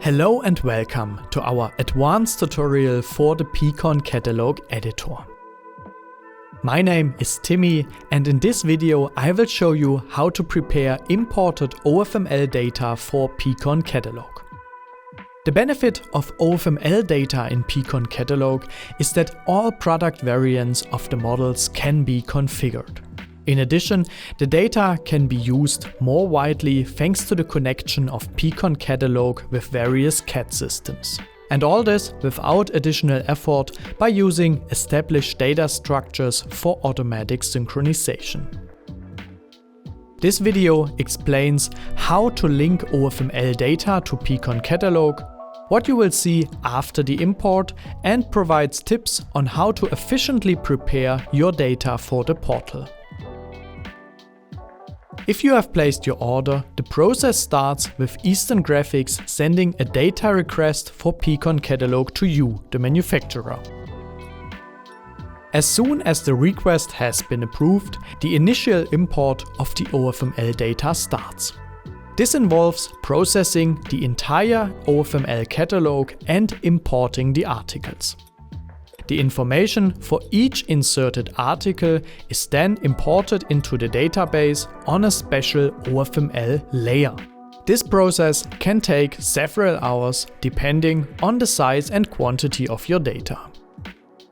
Hello and welcome to our advanced tutorial for the pCon.catalog editor. My name is Timmy, and in this video I will show you how to prepare imported OFML data for pCon.catalog. The benefit of OFML data in pCon.catalog is that all product variants of the models can be configured. In addition, the data can be used more widely thanks to the connection of pCon.catalog with various CAD systems. And all this without additional effort by using established data structures for automatic synchronization. This video explains how to link OFML data to pCon.catalog, what you will see after the import, and provides tips on how to efficiently prepare your data for the portal. If you have placed your order, the process starts with Eastern Graphics sending a data request for pCon.catalog to you, the manufacturer. As soon as the request has been approved, the initial import of the OFML data starts. This involves processing the entire OFML catalog and importing the articles. The information for each inserted article is then imported into the database on a special OFML layer. This process can take several hours depending on the size and quantity of your data.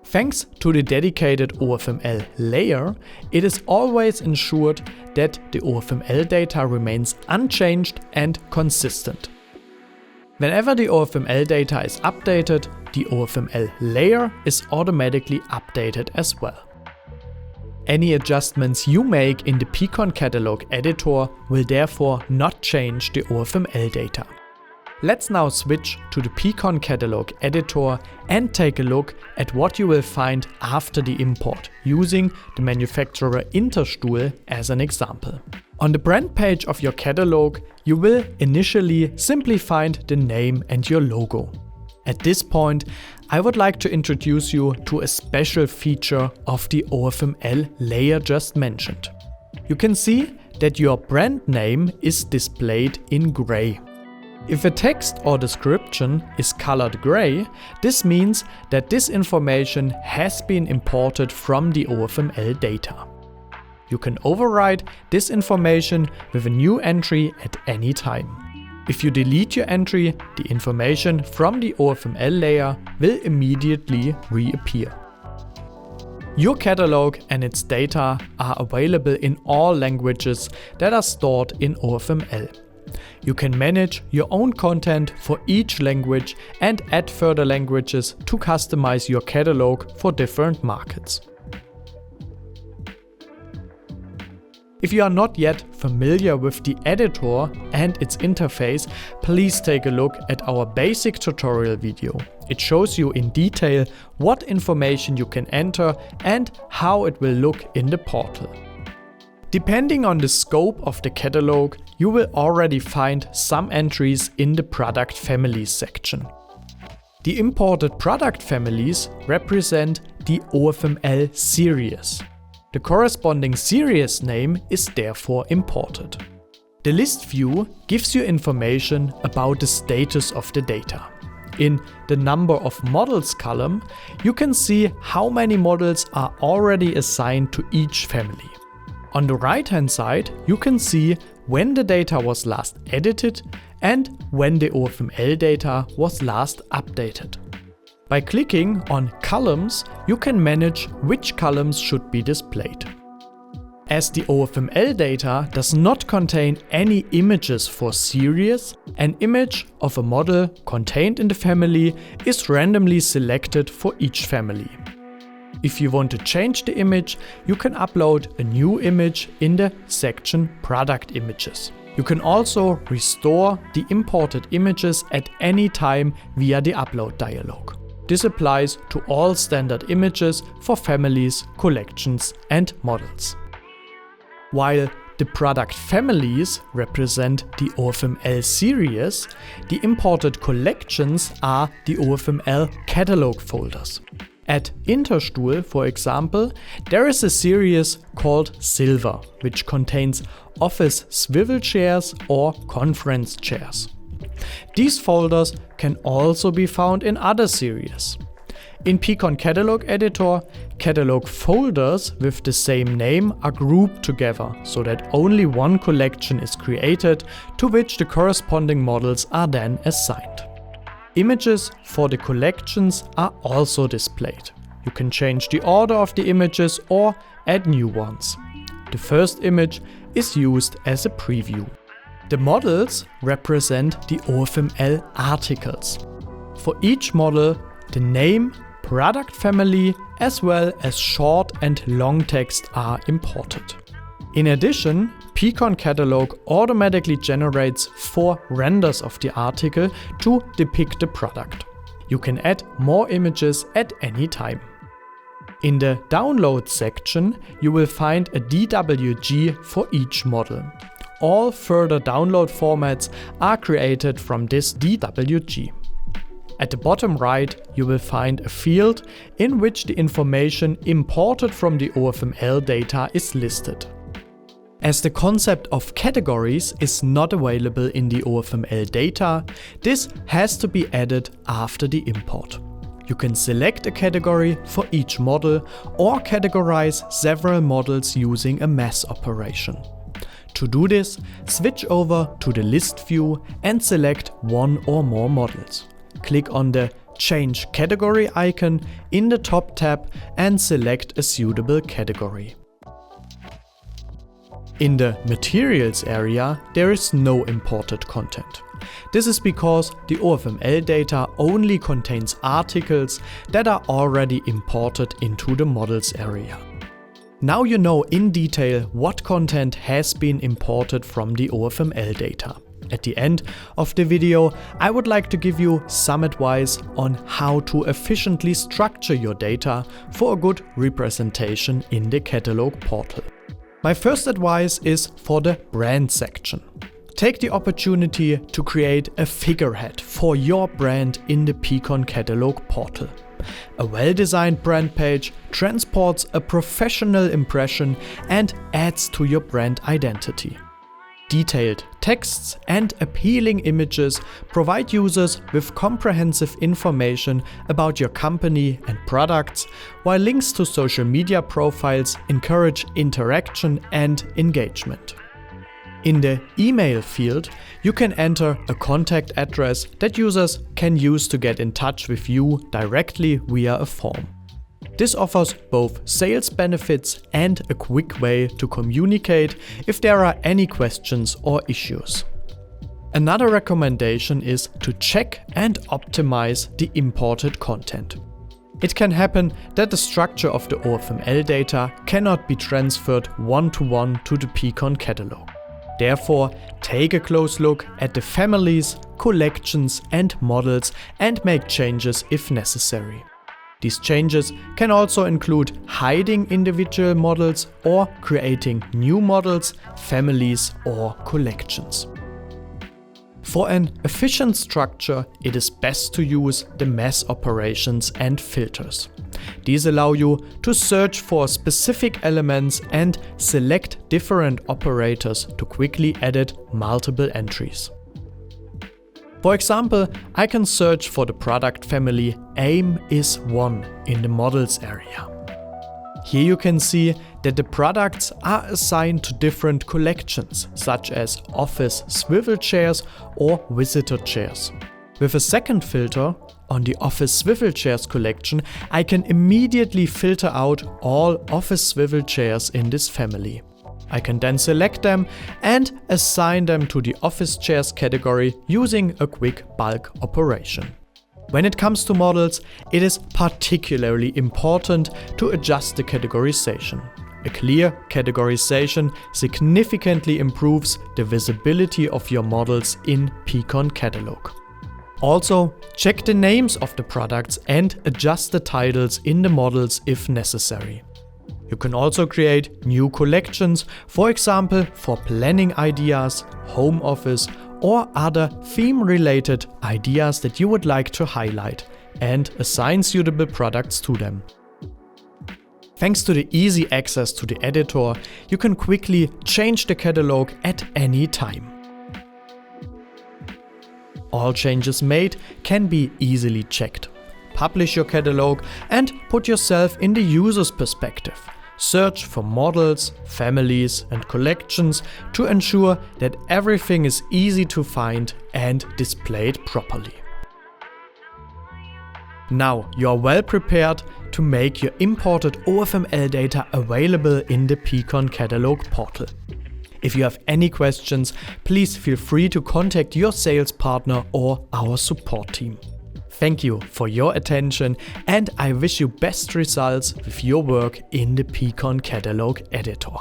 Thanks to the dedicated OFML layer, it is always ensured that the OFML data remains unchanged and consistent. Whenever the OFML data is updated, the OFML layer is automatically updated as well. Any adjustments you make in the pCon.catalog editor will therefore not change the OFML data. Let's now switch to the pCon.catalog editor and take a look at what you will find after the import, using the manufacturer Interstuhl as an example. On the brand page of your catalog, you will initially simply find the name and your logo. At this point, I would like to introduce you to a special feature of the OFML layer just mentioned. You can see that your brand name is displayed in gray. If a text or description is colored gray, this means that this information has been imported from the OFML data. You can override this information with a new entry at any time. If you delete your entry, the information from the OFML layer will immediately reappear. Your catalog and its data are available in all languages that are stored in OFML. You can manage your own content for each language and add further languages to customize your catalog for different markets. If you are not yet familiar with the editor and its interface, please take a look at our basic tutorial video. It shows you in detail what information you can enter and how it will look in the portal. Depending on the scope of the catalog, you will already find some entries in the product families section. The imported product families represent the OFML series. The corresponding series name is therefore imported. The list view gives you information about the status of the data. In the number of models column, you can see how many models are already assigned to each family. On the right-hand side, you can see when the data was last edited and when the OFML data was last updated. By clicking on Columns, you can manage which columns should be displayed. As the OFML data does not contain any images for series, an image of a model contained in the family is randomly selected for each family. If you want to change the image, you can upload a new image in the section Product Images. You can also restore the imported images at any time via the upload dialog. This applies to all standard images for families, collections, and models. While the product families represent the OFML series, the imported collections are the OFML catalog folders. At Interstuhl, for example, there is a series called Silver, which contains office swivel chairs or conference chairs. These folders can also be found in other series. In pcon.catalog editor, catalog folders with the same name are grouped together so that only one collection is created to which the corresponding models are then assigned. Images for the collections are also displayed. You can change the order of the images or add new ones. The first image is used as a preview. The models represent the OFML articles. For each model, the name, product family, as well as short and long text are imported. In addition, pcon.catalog automatically generates 4 renders of the article to depict the product. You can add more images at any time. In the download section, you will find a DWG for each model. All further download formats are created from this DWG. At the bottom right, you will find a field in which the information imported from the OFML data is listed. As the concept of categories is not available in the OFML data, this has to be added after the import. You can select a category for each model or categorize several models using a mass operation. To do this, switch over to the list view and select one or more models. Click on the Change Category icon in the top tab and select a suitable category. In the Materials area, there is no imported content. This is because the OFML data only contains articles that are already imported into the Models area. Now you know in detail what content has been imported from the OFML data. At the end of the video, I would like to give you some advice on how to efficiently structure your data for a good representation in the catalog portal. My first advice is for the brand section. Take the opportunity to create a figurehead for your brand in the pcon.catalog portal. A well-designed brand page transports a professional impression and adds to your brand identity. Detailed texts and appealing images provide users with comprehensive information about your company and products, while links to social media profiles encourage interaction and engagement. In the email field, you can enter a contact address that users can use to get in touch with you directly via a form. This offers both sales benefits and a quick way to communicate if there are any questions or issues. Another recommendation is to check and optimize the imported content. It can happen that the structure of the OFML data cannot be transferred one-to-one to the pcon.catalog. Therefore, take a close look at the families, collections and models and make changes if necessary. These changes can also include hiding individual models or creating new models, families or collections. For an efficient structure, it is best to use the mass operations and filters. These allow you to search for specific elements and select different operators to quickly edit multiple entries. For example, I can search for the product family AIM is 1 in the Models area. Here you can see that the products are assigned to different collections, such as office swivel chairs or visitor chairs. With a second filter on the office swivel chairs collection, I can immediately filter out all office swivel chairs in this family. I can then select them and assign them to the office chairs category using a quick bulk operation. When it comes to models, it is particularly important to adjust the categorization. A clear categorization significantly improves the visibility of your models in pcon.catalog. Also, check the names of the products and adjust the titles in the models if necessary. You can also create new collections, for example for planning ideas, home office or other theme-related ideas that you would like to highlight, and assign suitable products to them. Thanks to the easy access to the editor, you can quickly change the catalog at any time. All changes made can be easily checked. Publish your catalog and put yourself in the user's perspective. Search for models, families and collections to ensure that everything is easy to find and displayed properly. Now you are well prepared to make your imported OFML data available in the pCon.catalog portal. If you have any questions, please feel free to contact your sales partner or our support team. Thank you for your attention, and I wish you best results with your work in the pCon.catalog editor.